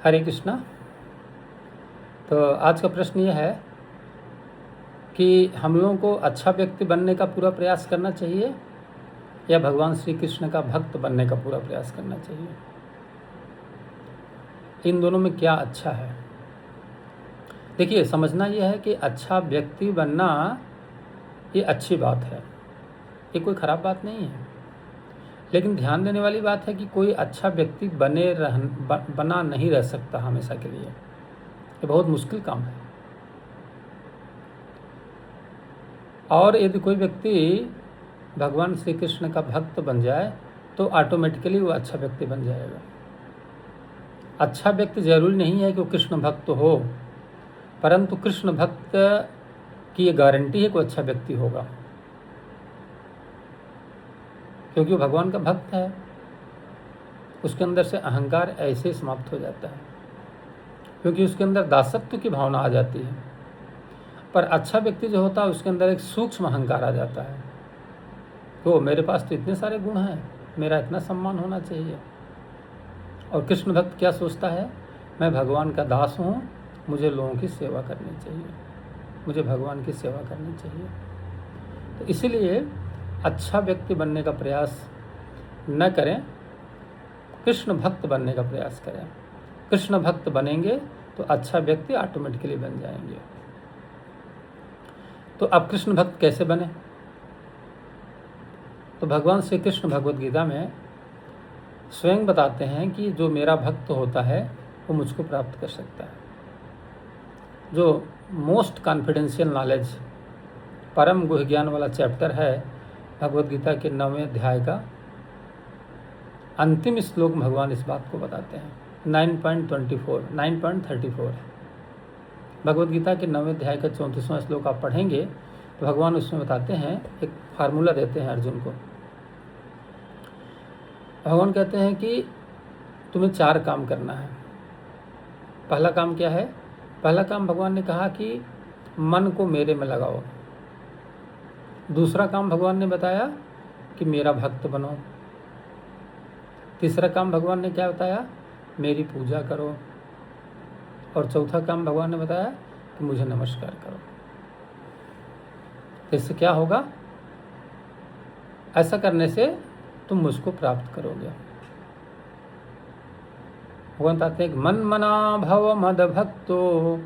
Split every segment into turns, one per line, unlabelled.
हरे कृष्णा। तो आज का प्रश्न यह है कि हम लोगों को अच्छा व्यक्ति बनने का पूरा प्रयास करना चाहिए या भगवान श्री कृष्ण का भक्त बनने का पूरा प्रयास करना चाहिए। इन दोनों में क्या अच्छा है? देखिए, समझना यह है कि अच्छा व्यक्ति बनना ये अच्छी बात है, ये कोई ख़राब बात नहीं है। लेकिन ध्यान देने वाली बात है कि कोई अच्छा व्यक्ति बना नहीं रह सकता हमेशा के लिए। ये बहुत मुश्किल काम है। और यदि कोई व्यक्ति भगवान श्री कृष्ण का भक्त बन जाए तो ऑटोमेटिकली वो अच्छा व्यक्ति बन जाएगा। अच्छा व्यक्ति जरूरी नहीं है कि वो कृष्ण भक्त हो, परंतु कृष्ण भक्त की ये गारंटी है कि वो अच्छा व्यक्ति होगा, क्योंकि वो भगवान का भक्त है। उसके अंदर से अहंकार ऐसे ही समाप्त हो जाता है, क्योंकि उसके अंदर दासत्व की भावना आ जाती है। पर अच्छा व्यक्ति जो होता है उसके अंदर एक सूक्ष्म अहंकार आ जाता है, तो मेरे पास तो इतने सारे गुण हैं, मेरा इतना सम्मान होना चाहिए। और कृष्ण भक्त क्या सोचता है? मैं भगवान का दास हूँ, मुझे लोगों की सेवा करनी चाहिए, मुझे भगवान की सेवा करनी चाहिए। तो इसीलिए अच्छा व्यक्ति बनने का प्रयास न करें, कृष्ण भक्त बनने का प्रयास करें। कृष्ण भक्त बनेंगे तो अच्छा व्यक्ति ऑटोमेटिकली बन जाएंगे। तो अब कृष्ण भक्त कैसे बने? तो भगवान श्री कृष्ण भगवद गीता में स्वयं बताते हैं कि जो मेरा भक्त होता है वो मुझको प्राप्त कर सकता है। जो मोस्ट कॉन्फिडेंशियल नॉलेज, परम गुह्य ज्ञान वाला चैप्टर है भगवद गीता के 9वें अध्याय का अंतिम श्लोक, भगवान इस बात को बताते हैं। 9.34 भगवद गीता के 9वें अध्याय का 34वां श्लोक आप पढ़ेंगे तो भगवान उसमें बताते हैं, एक फार्मूला देते हैं अर्जुन को। भगवान कहते हैं कि तुम्हें 4 काम करना है। पहला काम क्या है? पहला काम भगवान ने कहा कि मन को मेरे में लगाओ। दूसरा काम भगवान ने बताया कि मेरा भक्त बनो। तीसरा काम भगवान ने क्या बताया? मेरी पूजा करो। और चौथा काम भगवान ने बताया कि मुझे नमस्कार करो। इससे क्या होगा? ऐसा करने से तुम मुझको प्राप्त करोगे। भगवान कहते हैं कि मन मना भव मद भक्तो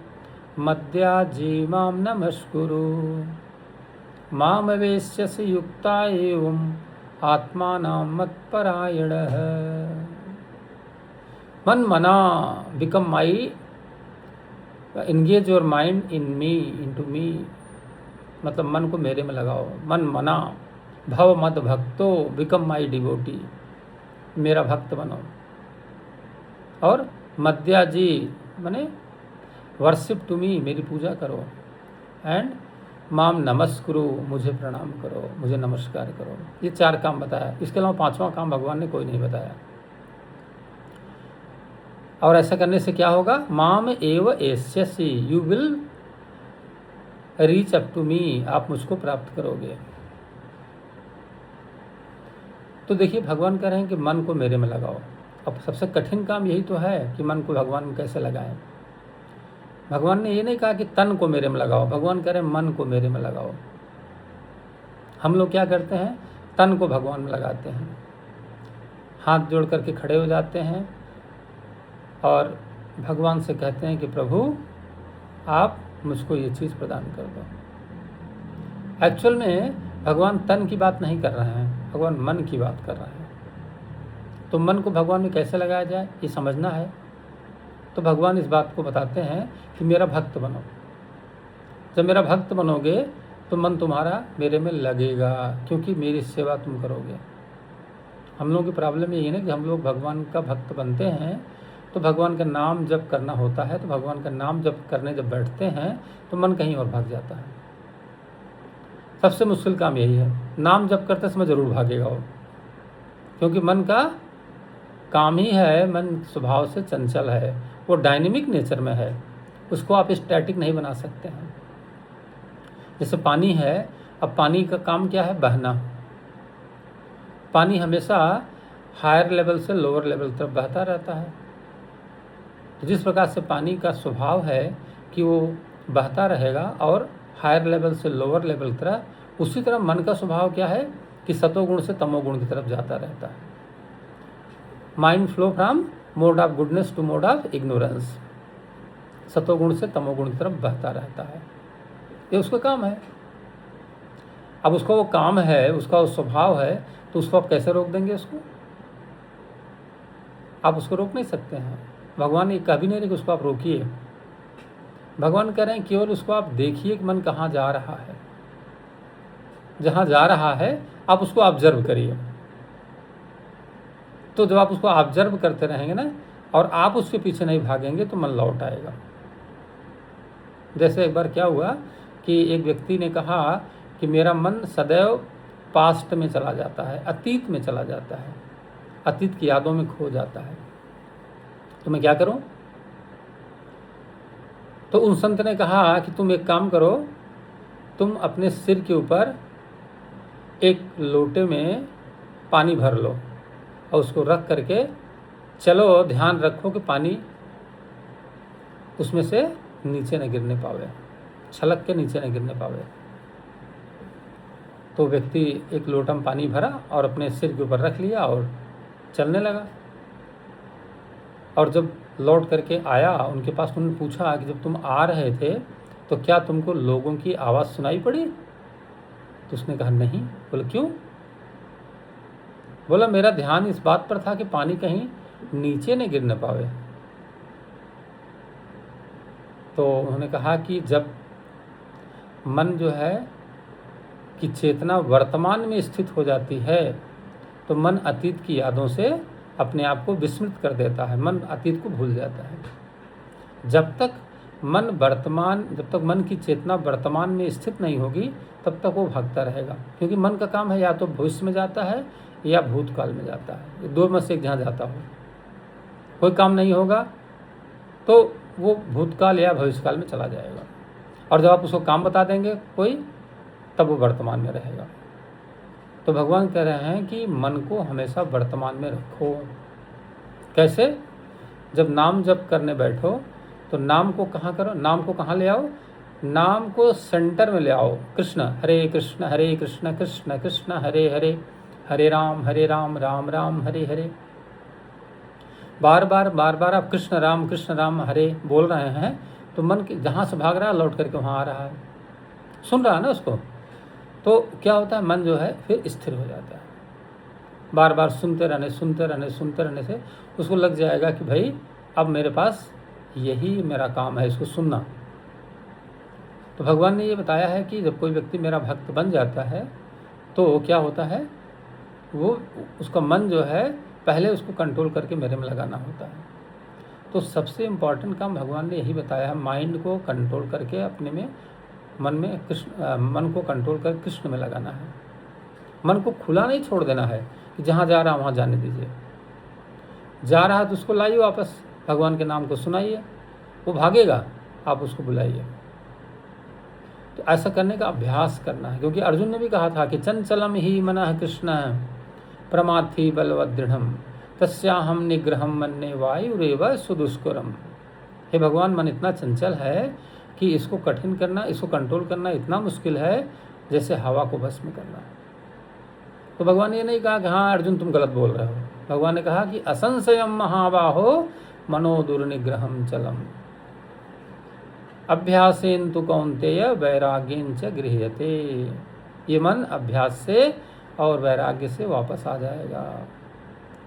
मद्याजी माम नमस्कुरु माम वेश्यसि युक्ता एवं आत्मानां मत्परायणः। मन मना, become my, engage your mind in me, into me, मतलब मन को मेरे में लगाओ। मन मना भव मद भक्तो, बिकम माई डिवोटी, मेरा भक्त बनो। और मद्याजी माने वर्शिप टू मी, मेरी पूजा करो। एंड माम नमस्कुरु, मुझे प्रणाम करो, मुझे नमस्कार करो। ये 4 काम बताया। इसके अलावा 5वां काम भगवान ने कोई नहीं बताया। और ऐसा करने से क्या होगा? माम एव एष्यसि, you will reach up to me, आप मुझको प्राप्त करोगे। तो देखिए, भगवान कह रहे हैं कि मन को मेरे में लगाओ। अब सबसे कठिन काम यही तो है कि मन को भगवान में कैसे लगाएं। भगवान ने ये नहीं कहा कि तन को मेरे में लगाओ, भगवान कह रहे हैं मन को मेरे में लगाओ। हम लोग क्या करते हैं? तन को भगवान में लगाते हैं, हाथ जोड़ करके खड़े हो जाते हैं और भगवान से कहते हैं कि प्रभु आप मुझको ये चीज़ प्रदान कर दो। एक्चुअल में भगवान तन की बात नहीं कर रहे हैं, भगवान मन की बात कर रहे हैं। तो मन को भगवान में कैसे लगाया जाए ये समझना है। तो भगवान इस बात को बताते हैं कि मेरा भक्त बनो। जब मेरा भक्त बनोगे तो मन तुम्हारा मेरे में लगेगा, क्योंकि मेरी सेवा तुम करोगे। हम लोगों की प्रॉब्लम यही है ना कि हम लोग भगवान का भक्त बनते हैं तो भगवान का नाम जब करना होता है, तो भगवान का नाम जब करने जब बैठते हैं तो मन कहीं और भाग जाता है। सबसे मुश्किल काम यही है, नाम जब करते समय ज़रूर भागेगा वो, क्योंकि मन का काम ही है, मन स्वभाव से चंचल है, वो डायनेमिक नेचर में है, उसको आप स्टैटिक नहीं बना सकते हैं। जैसे पानी है, अब पानी का काम क्या है? बहना। पानी हमेशा हायर लेवल से लोअर लेवल तरफ बहता रहता है। जिस प्रकार से पानी का स्वभाव है कि वो बहता रहेगा और हायर लेवल से लोअर लेवल की तरह, उसी तरह मन का स्वभाव क्या है कि सतोगुण से तमोगुण की तरफ जाता रहता है। Mind flow from mode of goodness to mode of ignorance, सतोगुण से तमोगुण की तरफ बहता रहता है। ये उसका काम है। अब उसका वो काम है, उसका वो स्वभाव है, तो उसको आप कैसे रोक देंगे? उसको आप उसको रोक नहीं सकते हैं। भगवान ये कभी नहीं रहे कि उसको आप रोकिए। भगवान कह रहे हैं केवल उसको आप देखिए कि मन कहाँ जा रहा है। जहाँ जा रहा है आप उसको ऑब्जर्व करिए। तो जब आप उसको ऑब्जर्व करते रहेंगे ना, और आप उसके पीछे नहीं भागेंगे, तो मन लौट आएगा। जैसे एक बार क्या हुआ कि एक व्यक्ति ने कहा कि मेरा मन सदैव पास्ट में चला जाता है, अतीत में चला जाता है, अतीत की यादों में खो जाता है, तो मैं क्या करूं? तो उन संत ने कहा कि तुम एक काम करो, तुम अपने सिर के ऊपर एक लोटे में पानी भर लो और उसको रख करके चलो, ध्यान रखो कि पानी उसमें से नीचे न गिरने पावे, छलक के नीचे न गिरने पावे। तो व्यक्ति एक लोटा में पानी भरा और अपने सिर के ऊपर रख लिया और चलने लगा। और जब लौट करके आया उनके पास, उन्होंने पूछा कि जब तुम आ रहे थे तो क्या तुमको लोगों की आवाज़ सुनाई पड़ी? तो उसने कहा नहीं। बोले क्यों? बोला मेरा ध्यान इस बात पर था कि पानी कहीं नीचे न गिरने पावे। तो उन्होंने कहा कि जब मन जो है कि चेतना वर्तमान में स्थित हो जाती है, तो मन अतीत की यादों से अपने आप को विस्मृत कर देता है, मन अतीत को भूल जाता है। जब तक मन की चेतना वर्तमान में स्थित नहीं होगी, तब तक वो भागता रहेगा। क्योंकि मन का काम है या तो भविष्य में जाता है या भूतकाल में जाता है, दो में से एक जहाँ जाता हो। कोई काम नहीं होगा तो वो भूतकाल या भविष्यकाल में चला जाएगा, और जब आप उसको काम बता देंगे कोई, तब वो वर्तमान में रहेगा। तो भगवान कह रहे हैं कि मन को हमेशा वर्तमान में रखो। कैसे? जब नाम जप करने बैठो तो नाम को कहाँ करो? नाम को कहाँ ले आओ? नाम को सेंटर में ले आओ। कृष्ण हरे कृष्ण कृष्ण कृष्ण हरे हरे, हरे राम राम राम हरे हरे। बार बार आप कृष्ण राम हरे बोल रहे हैं, तो मन के जहाँ से भाग रहा है लौट करके वहाँ आ रहा है, सुन रहा है ना उसको। तो क्या होता है? मन जो है फिर स्थिर हो जाता है। बार बार सुनते रहने से उसको लग जाएगा कि भाई अब मेरे पास यही मेरा काम है, इसको सुनना। तो भगवान ने ये बताया है कि जब कोई व्यक्ति मेरा भक्त बन जाता है तो क्या होता है, वो उसका मन जो है पहले उसको कंट्रोल करके मेरे में लगाना होता है। तो सबसे इम्पॉर्टेंट काम भगवान ने यही बताया है, माइंड को कंट्रोल करके अपने में मन को कंट्रोल कर कृष्ण में लगाना है। मन को खुला नहीं छोड़ देना है कि जहाँ जा रहा वहाँ जाने दीजिए। जा रहा है तो उसको लाइए वापस, भगवान के नाम को सुनाइए, वो भागेगा, आप उसको बुलाइए। तो ऐसा करने का अभ्यास करना है। क्योंकि अर्जुन ने भी कहा था कि चंचलम ही मनः कृष्ण प्रमाथि बलवद दृढ़म तस्याहम निग्रहम मन्ये वायुरेव सुदुष्करम। हे भगवान, मन इतना चंचल है कि इसको कठिन करना, इसको कंट्रोल करना इतना मुश्किल है जैसे हवा को बस में करना। तो भगवान ने ये नहीं कहा कि हाँ अर्जुन तुम गलत बोल रहे हो। भगवान ने कहा कि असंशयम महाबाहो मनो दुर्निग्रहम चलम अभ्यासेन तु कौन्तेय वैराग्येन च गृह्यते। ये मन अभ्यास से और वैराग्य से वापस आ जाएगा।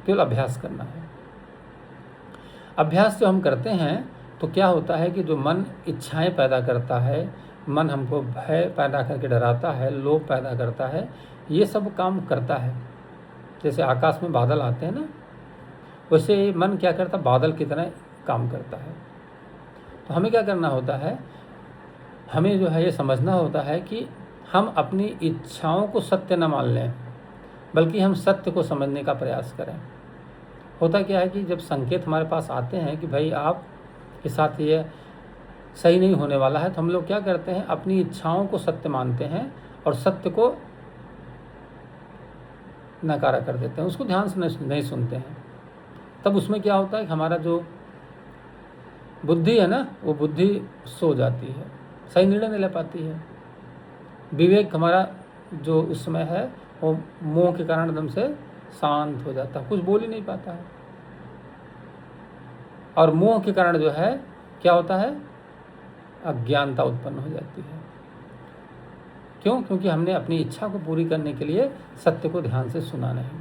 केवल अभ्यास करना है। अभ्यास जो हम करते हैं तो क्या होता है कि जो मन इच्छाएं पैदा करता है, मन हमको भय पैदा करके डराता है, लोभ पैदा करता है, ये सब काम करता है। जैसे आकाश में बादल आते हैं ना, वैसे मन क्या करता है, बादल की तरह काम करता है। तो हमें क्या करना होता है, हमें जो है ये समझना होता है कि हम अपनी इच्छाओं को सत्य न मान लें, बल्कि हम सत्य को समझने का प्रयास करें। होता क्या है कि जब संकेत हमारे पास आते हैं कि भाई आप के साथ ये सही नहीं होने वाला है, तो हम लोग क्या करते हैं, अपनी इच्छाओं को सत्य मानते हैं और सत्य को नकारा कर देते हैं, उसको ध्यान से नहीं सुनते हैं। तब उसमें क्या होता है कि हमारा जो बुद्धि है ना, वो बुद्धि सो जाती है, सही निर्णय नहीं ले पाती है। विवेक हमारा जो उस समय है वो मोह के कारण एकदम से शांत हो जाता है, कुछ बोल ही नहीं पाता है। और मोह के कारण जो है क्या होता है, अज्ञानता उत्पन्न हो जाती है। क्यों? क्योंकि हमने अपनी इच्छा को पूरी करने के लिए सत्य को ध्यान से सुना नहीं।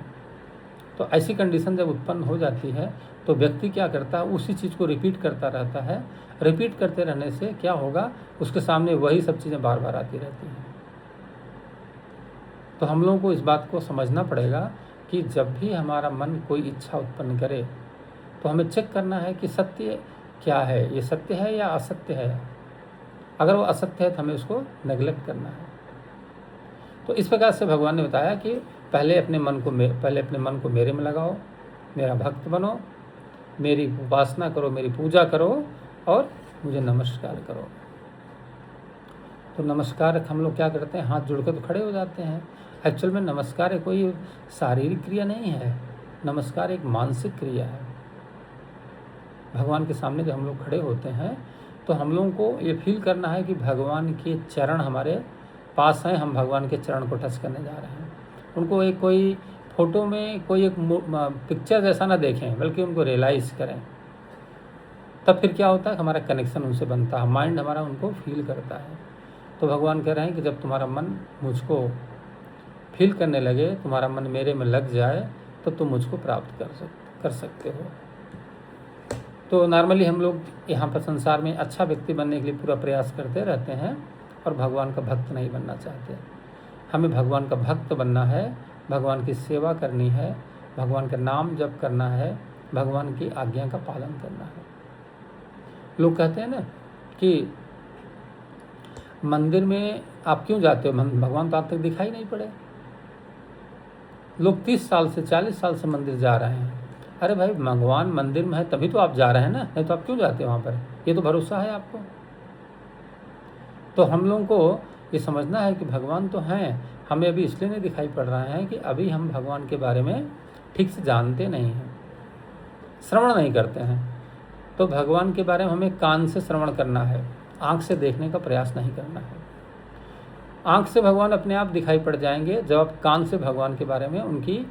तो ऐसी कंडीशन जब उत्पन्न हो जाती है तो व्यक्ति क्या करता है, उसी चीज़ को रिपीट करता रहता है। रिपीट करते रहने से क्या होगा, उसके सामने वही सब चीज़ें बार बार आती रहती हैं। तो हम लोगों को इस बात को समझना पड़ेगा कि जब भी हमारा मन कोई इच्छा उत्पन्न करे तो हमें चेक करना है कि सत्य क्या है, ये सत्य है या असत्य है। अगर वो असत्य है तो हमें उसको नेगलेक्ट करना है। तो इस प्रकार से भगवान ने बताया कि पहले अपने मन को मेरे में लगाओ, मेरा भक्त बनो, मेरी उपासना करो, मेरी पूजा करो और मुझे नमस्कार करो। तो नमस्कार हम लोग क्या करते हैं, हाथ जोड़कर तो खड़े हो जाते हैं। एक्चुअल में नमस्कार कोई शारीरिक क्रिया नहीं है, नमस्कार एक मानसिक क्रिया है। भगवान के सामने जब हम लोग खड़े होते हैं तो हम लोगों को ये फील करना है कि भगवान के चरण हमारे पास हैं, हम भगवान के चरण को टच करने जा रहे हैं। उनको एक कोई फोटो में कोई एक पिक्चर जैसा ना देखें, बल्कि उनको रियलाइज़ करें। तब फिर क्या होता है, हमारा कनेक्शन उनसे बनता है, माइंड हमारा उनको फील करता है। तो भगवान कह रहे हैं कि जब तुम्हारा मन मुझको फील करने लगे, तुम्हारा मन मेरे में लग जाए, तो तुम मुझको प्राप्त कर सकते हो। तो नॉर्मली हम लोग यहाँ पर संसार में अच्छा व्यक्ति बनने के लिए पूरा प्रयास करते रहते हैं और भगवान का भक्त नहीं बनना चाहते। हमें भगवान का भक्त बनना है, भगवान की सेवा करनी है, भगवान का नाम जप करना है, भगवान की आज्ञा का पालन करना है। लोग कहते हैं ना कि मंदिर में आप क्यों जाते हो, भगवान तो आप तक दिखाई नहीं पड़े। लोग 30 साल से 40 साल से मंदिर जा रहे हैं। अरे भाई, भगवान मंदिर में है तभी तो आप जा रहे हैं ना, नहीं तो आप क्यों जाते हो वहाँ पर? ये तो भरोसा है आपको। तो हम लोगों को ये समझना है कि भगवान तो हैं, हमें अभी इसलिए नहीं दिखाई पड़ रहा है कि अभी हम भगवान के बारे में ठीक से जानते नहीं हैं, श्रवण नहीं करते हैं। तो भगवान के बारे में हमें कान से श्रवण करना है, आँख से देखने का प्रयास नहीं करना है। आँख से भगवान अपने आप दिखाई पड़ जाएंगे जब आप कान से भगवान के बारे में, उनकी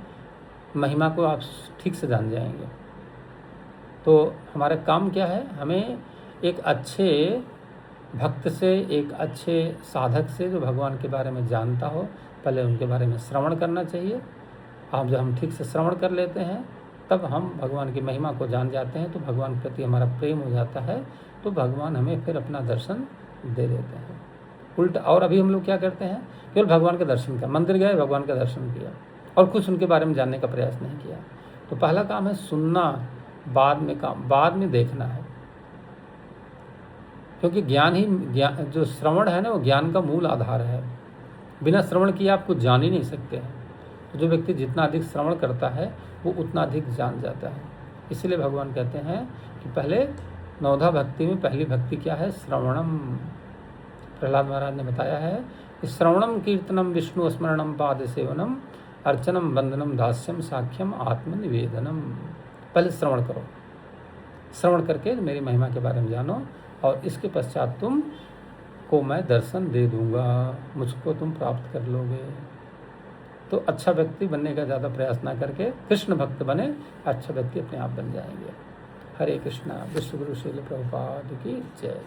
महिमा को आप ठीक से जान जाएंगे। तो हमारा काम क्या है, हमें एक अच्छे भक्त से, एक अच्छे साधक से जो भगवान के बारे में जानता हो, पहले उनके बारे में श्रवण करना चाहिए। अब जब हम ठीक से श्रवण कर लेते हैं तब हम भगवान की महिमा को जान जाते हैं, तो भगवान के प्रति हमारा प्रेम हो जाता है, तो भगवान हमें फिर अपना दर्शन दे देते हैं। उल्टा और अभी हम लोग क्या करते हैं, केवल भगवान का दर्शन किया, मंदिर गए, भगवान का दर्शन किया और कुछ उनके बारे में जानने का प्रयास नहीं किया। तो पहला काम है सुनना, बाद में देखना है। क्योंकि ज्ञान जो श्रवण है ना, वो ज्ञान का मूल आधार है। बिना श्रवण किए आप कुछ जान ही नहीं सकते हैं। तो जो व्यक्ति जितना अधिक श्रवण करता है वो उतना अधिक जान जाता है। इसलिए भगवान कहते हैं कि पहले नवधा भक्ति में पहली भक्ति क्या है, श्रवणम। प्रहलाद महाराज ने बताया है कि श्रवणम कीर्तनम विष्णु स्मरणम पाद सेवनम अर्चनम वंदनम दास्यम साख्यम आत्मनिवेदनम। पहले श्रवण करो, श्रवण करके मेरी महिमा के बारे में जानो और इसके पश्चात तुम को मैं दर्शन दे दूंगा, मुझको तुम प्राप्त कर लोगे। तो अच्छा व्यक्ति बनने का ज़्यादा प्रयास ना करके कृष्ण भक्त बने, अच्छा व्यक्ति अपने आप बन जाएंगे। हरे कृष्णा। विश्व गुरु श्रील प्रभुपाद की जय।